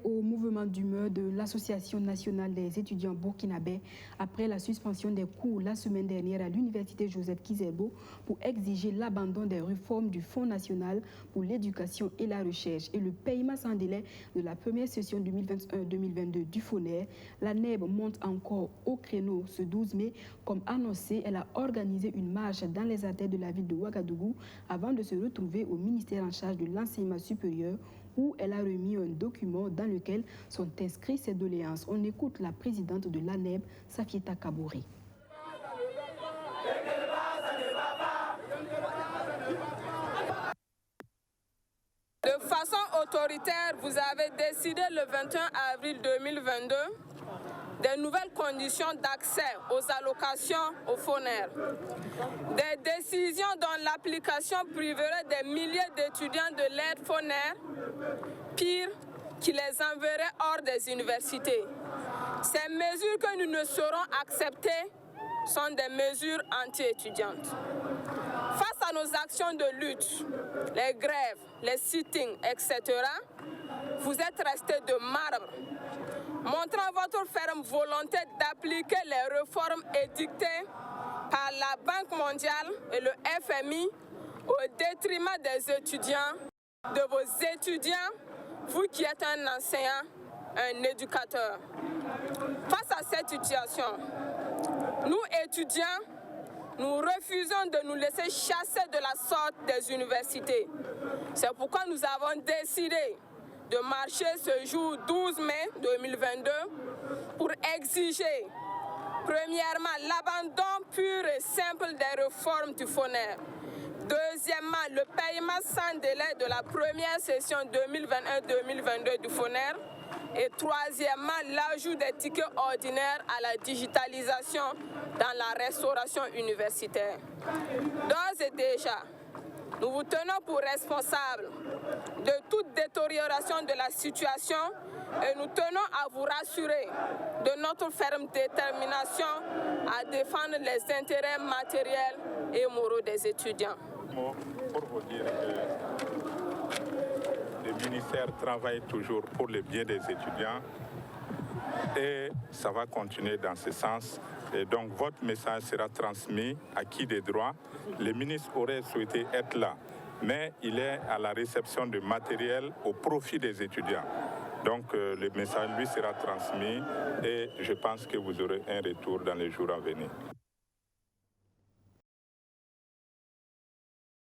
Au mouvement d'humeur de l'Association nationale des étudiants burkinabés après la suspension des cours la semaine dernière à l'université Joseph Kizerbo pour exiger l'abandon des réformes du Fonds national pour l'éducation et la recherche et le paiement sans délai de la première session 2021-2022 du FONER. La NEB monte encore au créneau ce 12 mai. Comme annoncé, elle a organisé une marche dans les artères de la ville de Ouagadougou avant de se retrouver au ministère en charge de l'enseignement supérieur où elle a remis un document dans lequel sont inscrits ses doléances. On écoute la présidente de l'ANEB, Safieta Kabouri. De façon autoritaire, vous avez décidé le 21 avril 2022 des nouvelles conditions d'accès aux allocations au FONER. Des décisions dont l'application priverait des milliers d'étudiants de l'aide FONER, pire, qui les enverrait hors des universités. Ces mesures que nous ne saurons accepter sont des mesures anti-étudiantes. Face à nos actions de lutte, les grèves, les sittings, etc., vous êtes restés de marbre, montrant votre ferme volonté d'appliquer les réformes édictées par la Banque mondiale et le FMI au détriment des étudiants, de vos étudiants, vous qui êtes un enseignant, un éducateur. Face à cette situation, nous étudiants, nous refusons de nous laisser chasser de la sorte des universités. C'est pourquoi nous avons décidé de marcher ce jour 12 mai 2022 pour exiger, premièrement, l'abandon pur et simple des réformes du FONER. Deuxièmement, le paiement sans délai de la première session 2021-2022 du FONER. Et troisièmement, l'ajout des tickets ordinaires à la digitalisation dans la restauration universitaire. D'ores et déjà, nous vous tenons pour responsables de toute détérioration de la situation et nous tenons à vous rassurer de notre ferme détermination à défendre les intérêts matériels et moraux des étudiants. Pour vous dire que le ministère travaille toujours pour le bien des étudiants et ça va continuer dans ce sens. Et donc votre message sera transmis à qui des droits. Le ministre aurait souhaité être là, mais il est à la réception de matériel au profit des étudiants. Donc le message lui sera transmis et je pense que vous aurez un retour dans les jours à venir.